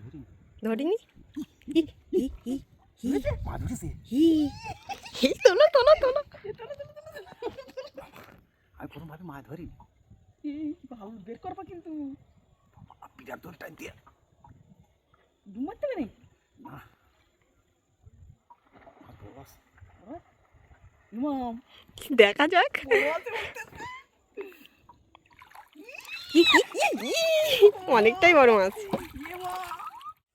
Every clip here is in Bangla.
ধরিনি। আমি প্রথম ভাবে মাছ ধরি বের করবা কিন্তু বিরাট ধরে টাইম দিয়ে ডুব মারতে পারি না দেখা যাক। অনেকটাই বড় মাছ।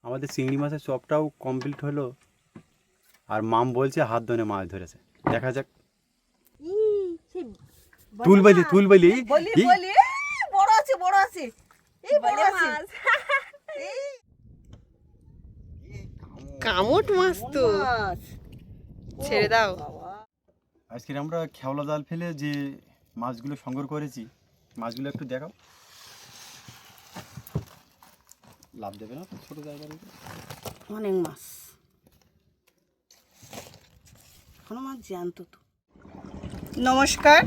আমাদের চিংড়ি মাছের চপটাও কমপ্লিট হলো, আর মাম বলছে হাত ধরে মাছ ধরেছে। দেখা যাক। তুলবাইলি বলি বড় আছে এই বড় আছে কামট মাছ তো, ছেড়ে দাও। আজকে আমরা খেওলা জাল ফেলে যে মাছগুলো সংগ্রহ করেছি, মাছগুলো একটু দেখাও। লাভ দেবে না ছোট জায়গার অনেক মাছ, কোনো মাছ জ্যান্ত তো। নমস্কার,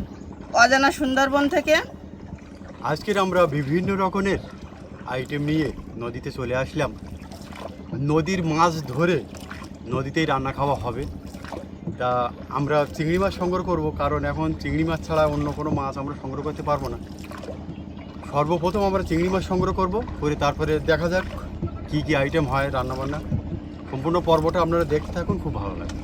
অজানা সুন্দরবন থেকে আজকের আমরা বিভিন্ন রকমের আইটেম নিয়ে নদীতে চলে আসলাম। নদীর মাছ ধরে নদীতেই রান্না খাওয়া হবে। তা আমরা চিংড়ি মাছ সংগ্রহ করব, কারণ এখন চিংড়ি মাছ ছাড়া অন্য কোনো মাছ আমরা সংগ্রহ করতে পারবো না। সর্বপ্রথম আমরা চিংড়ি মাছ সংগ্রহ করব, করে তারপরে দেখা যাক কী কী আইটেম হয় রান্নাবান্না। সম্পূর্ণ পর্বটা আপনারা দেখতে থাকুন, খুব ভালো লাগে।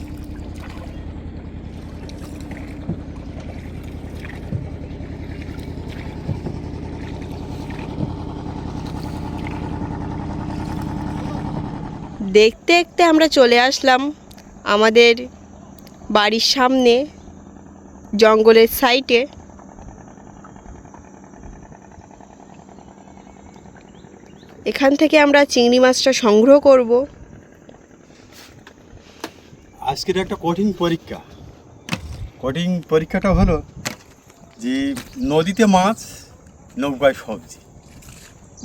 দেখতে দেখতে আমরা চলে আসলাম আমাদের বাড়ির সামনে জঙ্গলের সাইডে। এখান থেকে আমরা চিংড়ি মাছটা সংগ্রহ করব। আজকের একটা কঠিন পরীক্ষাটা হলো যে নদীতে মাছ, নৌকায় সবজি।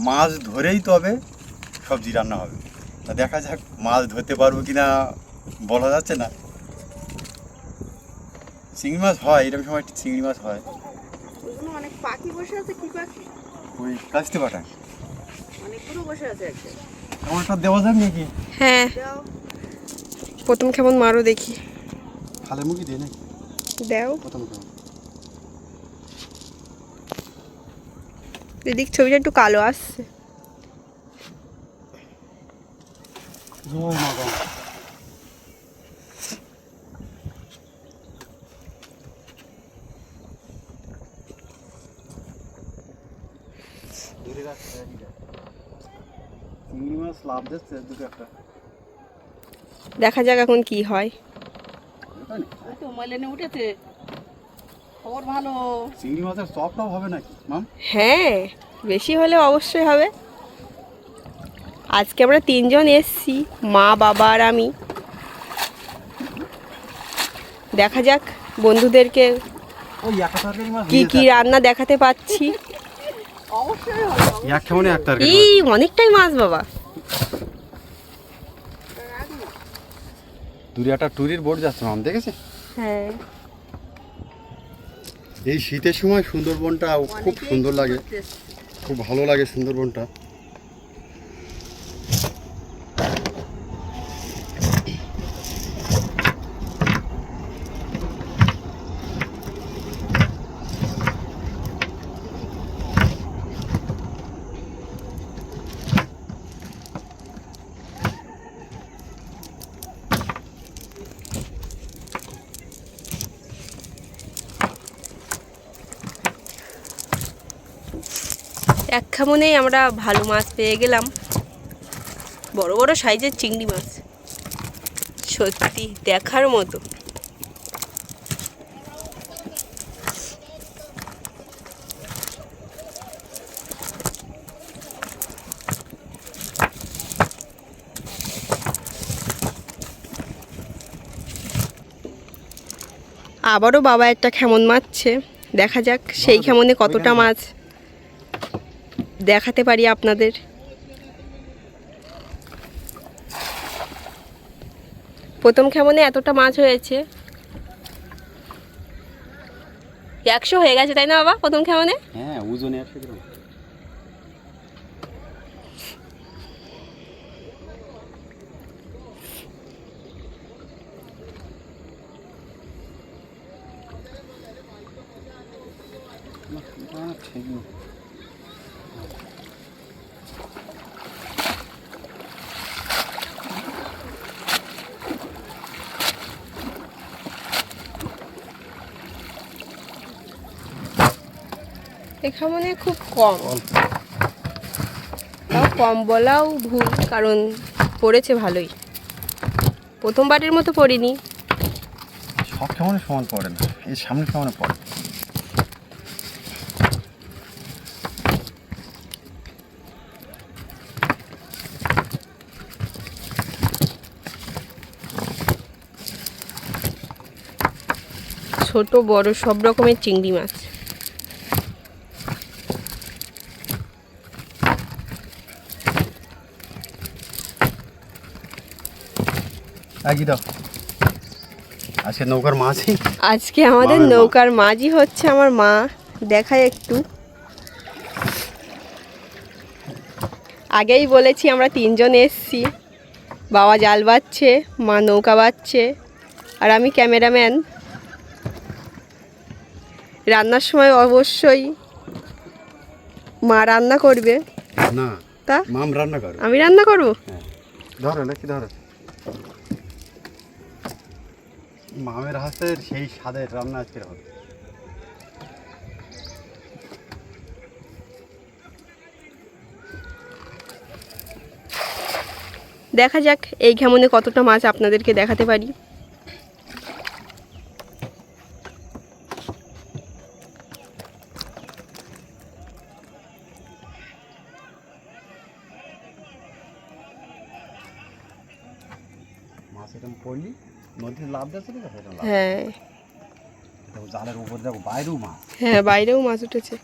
মাছ ধরেই তবে সবজি রান্না হবে। তা দেখা যাক মাছ ধরতে পারবো কিনা বলা যাচ্ছে না। চিংড়ি মাছ হয়, এরকম সময় চিংড়ি মাছ হয়। অনেক পাখি বসে আছে। কি পাখি? ওই কাছতে পাঠায় অনেকগুলো বসে আছে একটা। আমারটা দেওয়া যাক নাকি? হ্যাঁ, প্রথম কেমন মারো দেখি। খালে মুখি দিয়ে নাকি? দাও। প্রথম কেমন এদিক ছবিটা একটু কালো আসছে। জয় মা গো। চিংড়ি মাছ লাভ দিচ্ছে দুটো একটা। দেখা যাক এখন কি হয়। তো ময়লানে উঠেছে, খবর ভালো। চিংড়ি মাছের চপটাও হবে নাকি মাম? হ্যাঁ, বেশি হলে অবশ্যই হবে। আজকে আমরা 3 জন এসছি, মা, বাবা আর আমি। দেখা যাক বন্ধুদেরকে ওই একটা তরকারি মাছ কি কি রান্না দেখাতে পাচ্ছি। অবশ্যই হবে। এক কেমন এক তরকারি এই অনেকটাই মাছ বাবা। দূরে একটা ট্যুরের বোট যাচ্ছে মাম, দেখেছে? হ্যাঁ, এই শীতের সময় সুন্দরবনটা খুব সুন্দর লাগে, খুব ভালো লাগে সুন্দরবনটা। এক খামনেই আমরা ভালো মাছ পেয়ে গেলাম, বড় বড় সাইজের চিংড়ি মাছ, সত্যি দেখার মতো। আবারও বাবা একটা খেমন মারছে, দেখা যাক সেই খেমনে কতটা মাছ দেখাতে পারি আপনাদের। প্রথম খেমনে এতটা মাছ হয়েছে, 100 হয়ে গেছে তাই না বাবা প্রথম খেমনে? হ্যাঁ, ওজনে 100 গ্রাম। এখানে খুব কম, তাও কম বলাও ভুল, কারণ পড়েছে ভালোই। প্রথমবারের মতো পড়িনি। সব কেমন সমান পড়ে না, এই সামনে কেমন পড়ে। ছোট বড় সব রকমের চিংড়ি মাছ। কি দাও আজকে নৌকার মাছই। আজকে আমাদের মামের মা। নৌকার মাঝি হচ্ছে আমার মা। দেখায় একটু, আগেই বলেছি আমরা তিনজন এসছি। বাবা জাল বাচ্ছে, মা নৌকা বাচ্ছে, আর আমি ক্যামেরাম্যান। রান্নার সময় অবশ্যই মা রান্না করবে। না, তা মাম রান্না করো। আমি রান্না করব? ধরো নাকি ধরো। মামের হাতের সেই স্বাদের রান্না আজকে হবে। দেখা যাক এই ঘামনে কতটা মাছ আপনাদেরকে দেখাতে পারি। মাছ এরকম পড়লি নদীতে লাভ দিচ্ছে না, হ্যাঁ জালের উপর দেখো বাইরেও মাছ। হ্যাঁ, বাইরেও মাছ উঠেছে।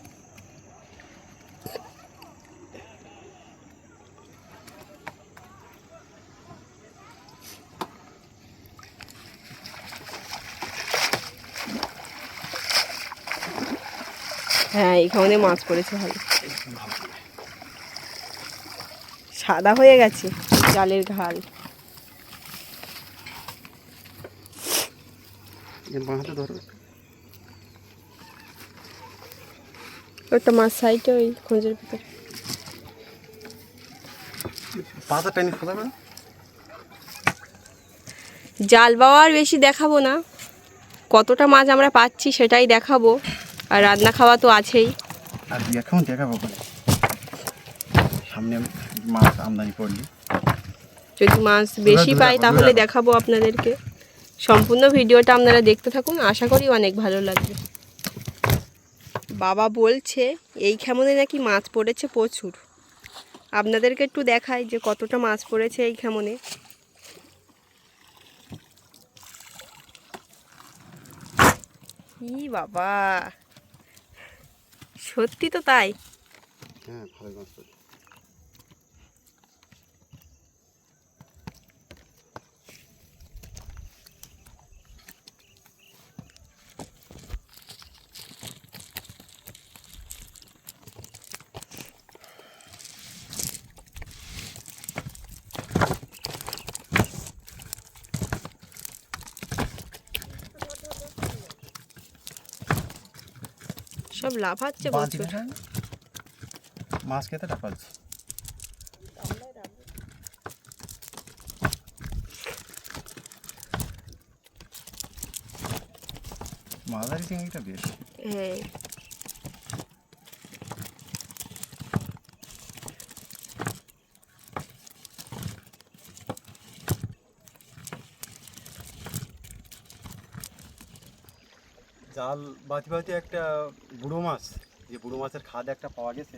হ্যাঁ, এইখানে মাছ পড়েছে ভালো, সাদা হয়ে গেছে জালের ঘাল। বাঁহাতে ধরো। একটা মাছ সাইডে ওই খোঁজের ভিতরে। পাতা টেনে ফেলাবে। জাল বাওয়া আর বেশি দেখাবো না, কতটা মাছ আমরা পাচ্ছি সেটাই দেখাবো, আর রান্না খাওয়া তো আছেই। আর এখন দেখাবো সামনে মাছ আমদানি করলি, যদি মাছ বেশি পাই তাহলে দেখাবো আপনাদেরকে। সম্পূর্ণ ভিডিওটা আপনারা দেখতে থাকুন, আশা করি অনেক ভালো লাগবে। বাবা বলছে এই খেমনে নাকি মাছ পড়েছে প্রচুর। আপনাদেরকে একটু দেখাই যে কতটা মাছ পড়েছে এই খেমনে। ই বাবা, সত্যি তো তাই। হ্যাঁ ভালো মাছ পড়ছে। সব লাফাচ্ছে প্রচুর। মাছ খেতে লাফাচ্ছে। মাঝারি চিংড়িটা বেশি। হ্যাঁ, জাল বাতি বাতি একটা বুড়ো মাছ, যে বুড়ো মাছের খাদ একটা পাওয়া গেছে।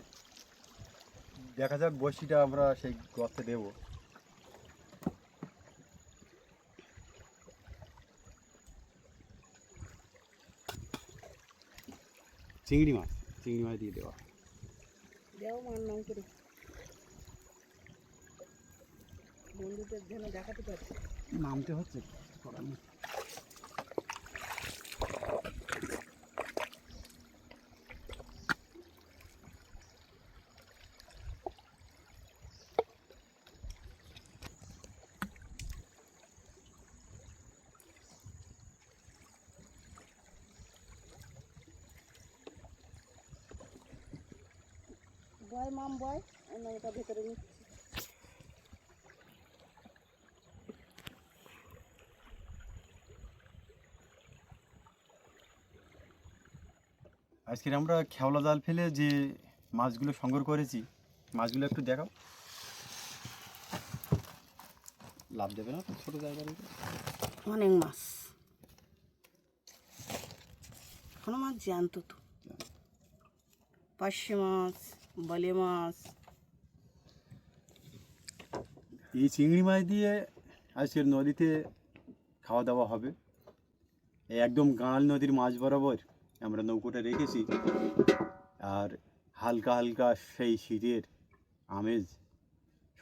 দেখা যাক বড়শিটা আমরা সেই গর্তে দেব। চিংড়ি মাছ দিয়ে দেওয়া। দেও মান নাম করে বন্ধুদের যেন দেখাতে পারছি। নামতে হচ্ছে করার নেই। বয় মাম বয়, আমি নৌকা ভেতরে নিচ্ছি। আজকে আমরা খেওলা জাল ফেলে যে মাছগুলো সংগ্রহ করেছি, মাছগুলো একটু দেখাও। লাভ দেবে না তো ছোটো জায়গার উপর? অনেক মাছ, কোনো মাছ জ্যান্ত তো, পার্শে মাছ, বালে মাছ। এই চিংড়ি মাছ দিয়ে আজকের নদীতে খাওয়া দাওয়া হবে। এই একদম গাঁল নদীর মাছ বরাবর আমরা নৌকোটা রেখেছি, আর হালকা হালকা সেই শীতের আমেজ,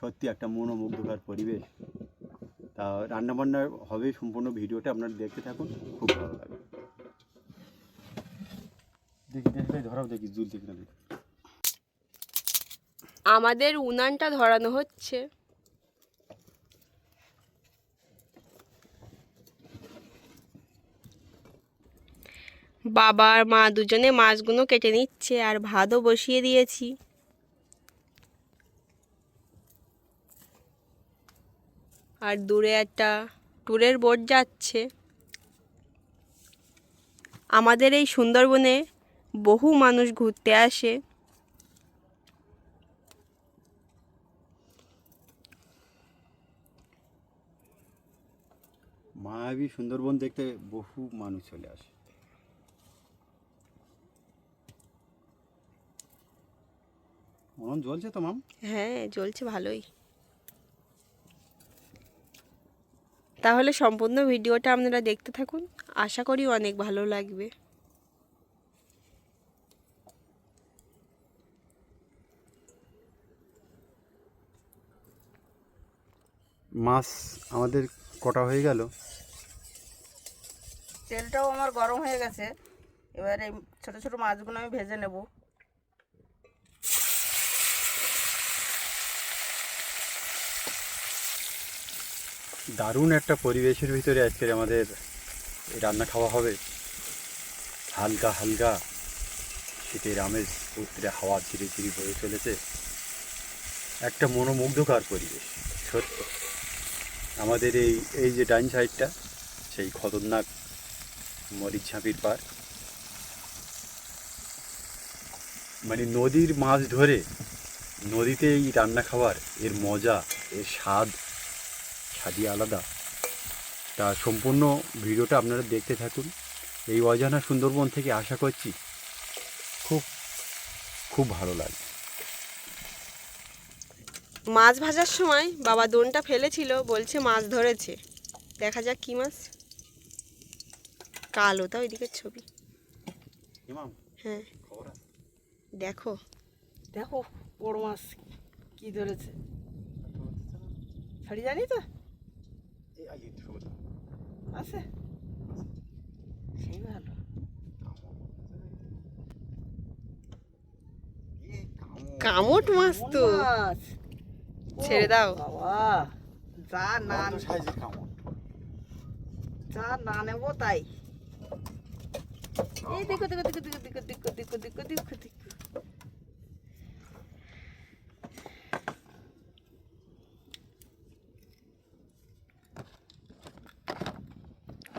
সত্যি একটা মনোমুগ্ধকর পরিবেশ। তা রান্নাবান্না হবে, সম্পূর্ণ ভিডিওটা আপনারা দেখতে থাকুন, খুব ভালো লাগবে। দেখি দেখি ধরাও, দেখি জুল দেখি না দেখি। আমাদের উনানটা ধরানো হচ্ছে। বাবা আর মা দুজনে মাছগুলো কেটে নিচ্ছে, আর ভাতও বসিয়ে দিয়েছি। আর দূরে একটা ট্যুরের বোট যাচ্ছে। আমাদের এই সুন্দরবনে বহু মানুষ ঘুরতে আসে। মায়াবী সুন্দরবন দেখতে বহু মানুষ চলে আসে। মন জ্বলছে তো মাম? হ্যাঁ, জ্বলছে ভালোই। তাহলে সম্পূর্ণ ভিডিওটা আপনারা দেখতে থাকুন, আশা করি অনেক ভালো লাগবে। মাছ আমাদের কটা হয়ে গেল। তেলটাও আমার গরম হয়ে গেছে, এবারে ছোট ছোট মাছগুলো আমি ভেজে নেব। দারুণ একটা পরিবেশের ভিতরে আজকের আমাদের এই রান্না খাওয়া হবে। হালকা হালকা শীতের আমেজ, উত্তরে হাওয়া ঝিরে ঝিরে বয়ে চলেছে, একটা মনোমুগ্ধকর পরিবেশ সত্যি। আমাদের এই এই যে ডাইন সাইডটা সেই খতরনাক মরিচঝাঁপির পার, মানে নদীর মাছ ধরে নদীতে এই রান্না খাওয়ার এর মজা, এর স্বাদই আলাদা। তা সম্পূর্ণ ভিডিওটা আপনারা দেখতে থাকুন। এই অজানা সুন্দরবন থেকে আশা করছি খুব খুব ভালো লাগবে। মাছ ভাজার সময় বাবা দোনটা ফেলেছিল, বলছে মাছ ধরেছে। দেখা যাক কি মাছ। কালো, তা ওইদিকের ছবি। হ্যাঁ, দেখো দেখো বড় মাছ কি ধরেছে, ছাড়ি জানি তো আছে, সেই ভালো। কামট মাছ তো, মাছ ছেড়ে দাও। বাবা, যা না যা না নেবো তাই। এই দেখো দেখো দেখো দেখো দেখো দেখো দেখো দেখো দেখো দেখো।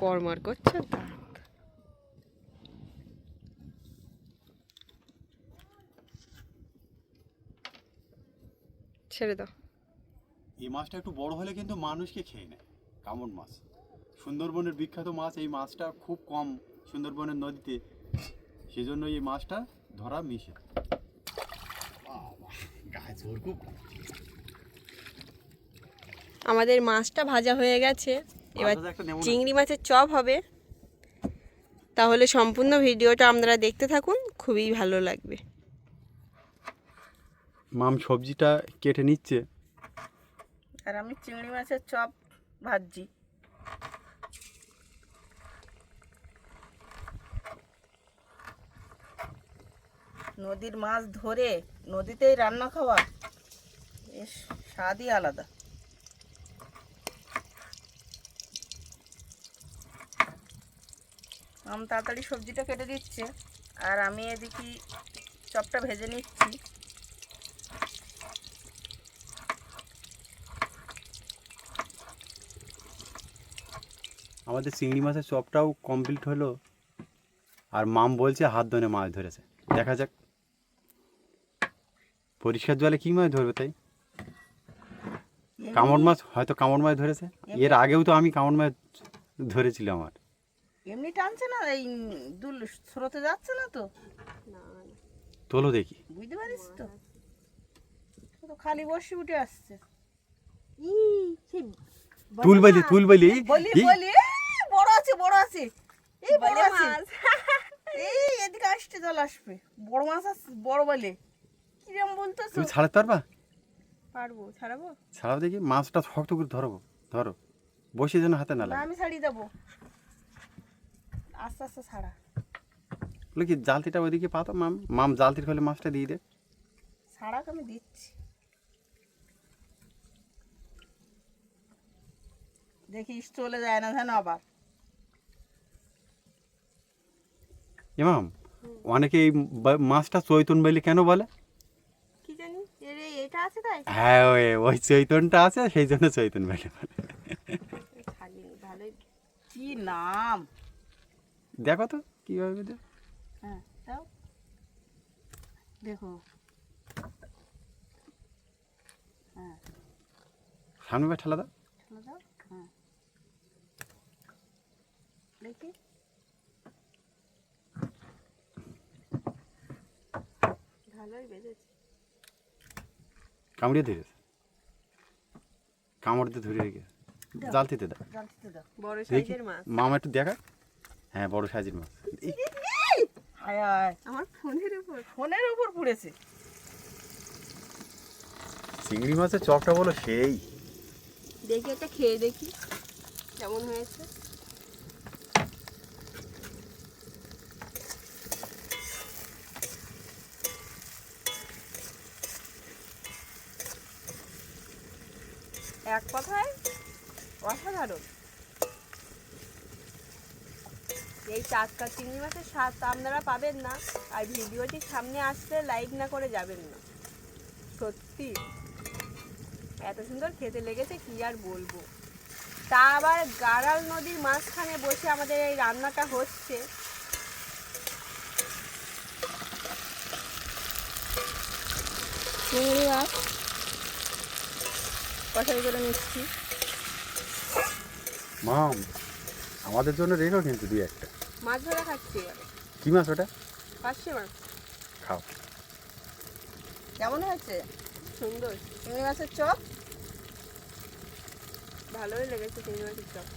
কর্মার করছে তা। ছেড়ে দাও। এই মাছটা একটু বড় হলে কিন্তু মানুষকে খেয়ে নেয়, কামড় মাছ। সুন্দরবনের বিখ্যাত মাছ, এই মাছটা খুব কম সুন্দরবনের নদীতে, সেজন্য এই মাছটা ধরা মিশে। আমাদের মাছটা ভাজা হয়ে গেছে, এবার চিংড়ি মাছের চপ হবে। তাহলে সম্পূর্ণ ভিডিওটা আপনারা দেখতে থাকুন, খুবই ভালো লাগবে। মাম সবজিটা কেটে নিচ্ছে, আর আমি চিংড়ি মাছের চপ ভাজছি। নদীর মাছ ধরে নদীতেই রান্না খাওয়া, বেশ স্বাদই আলাদা। আম তাড়াতাড়ি সবজিটা কেটে দিচ্ছে, আর আমি এদিকে চপটা ভেজে নিচ্ছি। আমাদের চিংড়ি মাছের চপটাও কমপ্লিট হলো, আর মাম বলছে হাত ধরে মাছ ধরেছে। দেখা যাক পরিষ্কার জলে কী মাছ ধরবে। তাই কামড় মাছ, হয়তো কামড় মাছ ধরেছে। এর আগেও তো আমি কামড় মাছ ধরেছিলাম। আমার এমনি টানছে না, এই দুল স্রোতে যাচ্ছে না তো, না না, তোলো দেখি। বুঝতে পারিস তো, ও তো খালি বসে উঠে আসছে। ই সেই তুলবাইলি তুলবাইলি বলি বলি এ, বড় আছে বড় আছে, এই বড় বলে আছে, মাছ। এই এদিকে আসতে জল আসবে, বড় মাছ আছে বড় বলে। কিরম বলতেছো? তুমি ছাড়াতে পারবা? পারবো, ছাড়াবো। ছাড়াও দেখি। মাছটা শক্ত করে ধরো, ধরো, বসে যেন হাতে না না লাগে। আমি ছাড়িয়ে দেবো, আস্তে আস্তে ছাড়া। বলে কি জালতিটা ওইদিকে পাতো। মাম মাম জালতির ফলে মাছটা দিয়ে দে। ছাড়াক আমি দিচ্ছি, দেখিস চলে যায় না যেন আবার। এমাম অনেকে এই মাছটা চৈতন বলে কেন বলে? কি জানি এর এটা আছে তাই। হ্যাঁ, ওই ওই চৈতনটা আছে, সেই জন্য চৈতন বলে। ছাড়িনি, ভালোই। কি নাম? দেখো তো কীভাবে দে। হ্যাঁ দাও, দেখো। হ্যাঁ সামনে বা ঠেলা দাও। ঠেলে দাও, হ্যাঁ দেখি। ভালোই বেজেছে। কামড়িয়ে ধরেছে, কামড় দিয়ে ধরে রেখে দাও। জালতিতে দাও। জানতে দাও। বড় দেখি সাইজের মাছ। মামা একটু দেখা। হ্যাঁ, বড় সাইজের মাছ। এই, হায় হায়, আমার ফোনের উপর। ফোনের উপর পড়েছে। চিংড়ি মাছের চপটা বলো সেই। দেখি একটা খেয়ে দেখি কেমন হয়েছে। এক কথায় অসাধারণ। এই টাটকা চিংড়ি মাছের স্বাদ আপনারা পাবেন না, আর ভিডিওটি সামনে আসলে লাইক না করে যাবেন না। সত্যি এত সুন্দর খেতে লেগেছে কি আর বলবো। তা আবার গাড়াল নদীর মাঝখানে বসে আমাদের এই রান্নাটা হচ্ছে। চিংড়ি মাছ কষাই করে নিচ্ছি। মাম আমাদের জন্য রেখো কিন্তু দুই একটা। মাছ ধরে খাচ্ছি এবারে। কি মাছ ওটা? পাচ্ছি মাছ। খাও। কেমন হয়েছে সুন্দর, চিংড়ি মাছের চপ? ভালোই লেগেছে চিংড়ি মাছের চপ।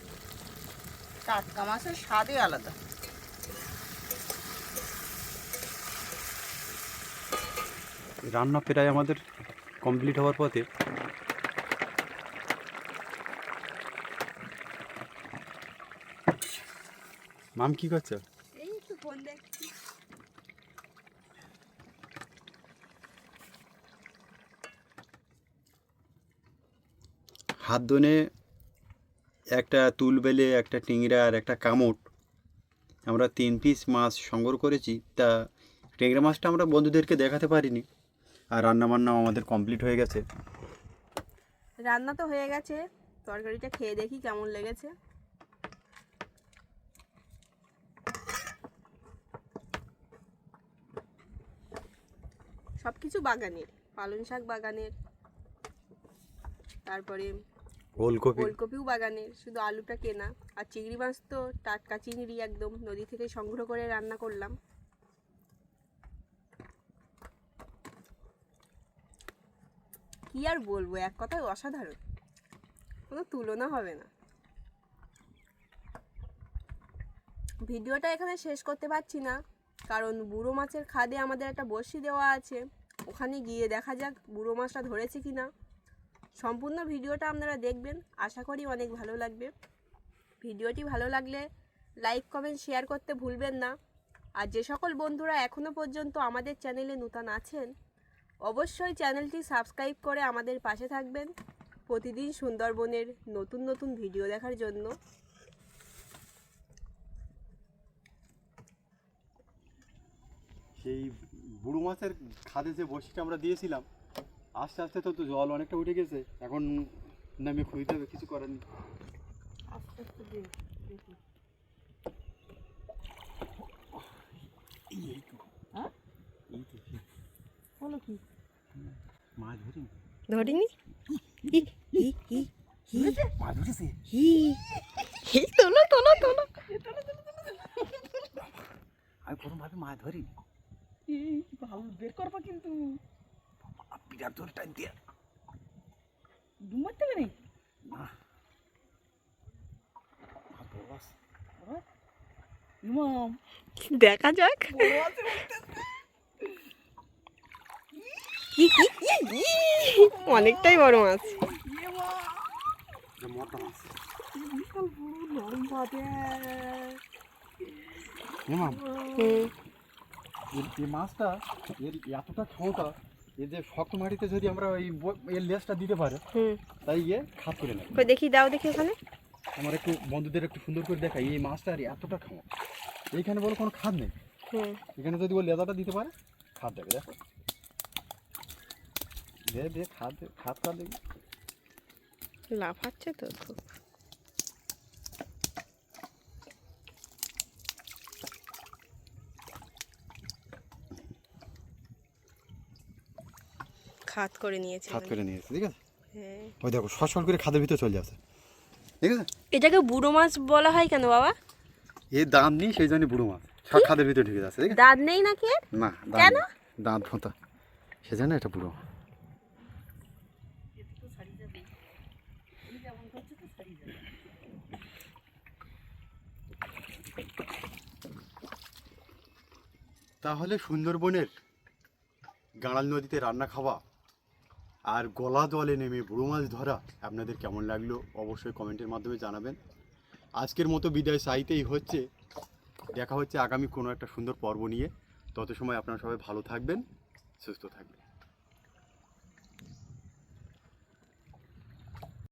টাটকা মাছের স্বাদই আলাদা। রান্না প্রায় আমাদের কমপ্লিট হওয়ার পথে। মাম কি করছো? এই একটু ফোন দেখছি। হাত ধনে একটা তুলবেলে, একটা টিংরা আর একটা কামট, আমরা 3 পিস মাছ সংগ্রহ করেছি। তা টেংরা মাছটা আমরা বন্ধুদেরকে দেখাতে পারিনি। আর রান্নাবান্নাও আমাদের কমপ্লিট হয়ে গেছে। রান্না তো হয়ে গেছে, তরকারিটা খেয়ে দেখি কেমন লেগেছে। সব কিছু বাগানের, পালং শাক বাগানের, তারপরে ওলকপি। ওলকপিও বাগানের, শুধু আলুটা কেনা। আর চিংড়ি মাছ তো টাটকা চিংড়ি, একদম নদী থেকে সংগ্রহ করে রান্না করলাম। কি আর বলবো, এক কথায় অসাধারণ, কোনো তুলনা হবে না। ভিডিওটা এখানে শেষ করতে পারছি না, কারণ বুড়ো মাছের খাদে আমাদের একটা বড়শি দেওয়া আছে, ওখানে গিয়ে দেখা যাক বুড়ো মাছটা ধরেছে কিনা। সম্পূর্ণ ভিডিওটা আপনারা দেখবেন, আশা করি অনেক ভালো লাগবে। ভিডিওটি ভালো লাগলে লাইক কমেন্ট শেয়ার করতে ভুলবেন না। আর যে সকল বন্ধুরা এখনও পর্যন্ত আমাদের চ্যানেলে নতুন আছেন, অবশ্যই চ্যানেলটি সাবস্ক্রাইব করে আমাদের পাশে থাকবেন প্রতিদিন সুন্দরবনের নতুন নতুন ভিডিও দেখার জন্য। সেই বুড়ো মাছের খাদে যে বড়শিটা আমরা দিয়েছিলাম, আস্তে আস্তে তো জল অনেকটা উঠে গেছে। এখন নামে খুঁজতে হবে, কিছু করার নেই। আস্তে আস্তে দিন। হ্যাঁ বলো কি মাছ ধরি ধরিনি মাছ ধরেছে তোলো তোলো তোলো। আমি প্রথম ভাবে মাছ ধরি এই ভালো বের করবা কিন্তু বিরাট জোর টাইম দিয়ে ডুব মারতে নেই না মাছ ধরবো ইমাম দেখা যাক। বড় আছে অনেকটাই বড় মাছ। মোটা মাছ বিশাল বড় লম্বা দেখ এমাম হুম এই মাছটা এর এতটা ক্ষমতা এর যে শক্ত মাটিতে যদি আমরা এর লেজটা দিতে পারে হুম তাই খাত করে নেবে। কই দেখি, দাও দেখি ওখানে। আমার একটু বন্ধুদের একটু সুন্দর করে দেখাই এই মাছটার এতটা ক্ষমতা। এইখানে বলো কোনো খাদ নেই, হুম এখানে যদি ও লেজাটা দিতে পারে খাদ দেবে। দেখো দে খাদ খাদ খাদ দেখি লাফাচ্ছে তো খুব। খাত করে নিয়েছে। খাদ করে নিয়েছে, ঠিক আছে। হ্যাঁ, ওই দেখো সসল করে খাদের ভিতরে চলে যাচ্ছে, ঠিক আছে। এটাকে বুড়ো মাছ বলা হয় কেন বাবা? এর দাঁত নেই সেই জন্য বুড়ো মাছ সব খাদের ভিতরে ঢুকে যাচ্ছে, ঠিক আছে। দাঁত নেই নাকি এর? না কেন? দাঁত ফোঁতা সেজন্য এটা বুড়ো। তাহলে সুন্দরবনের গাঁড়াল নদীতে রান্না খাওয়া আর গলা জলে নেমে বুড়ো মাছ ধরা আপনাদের কেমন লাগলো অবশ্যই কমেন্টের মাধ্যমে জানাবেন। আজকের মতো বিদায় চাইতেই হচ্ছে, দেখা হচ্ছে আগামী কোনো একটা সুন্দর পর্ব নিয়ে। তত সময় আপনারা সবাই ভালো থাকবেন, সুস্থ থাকবেন।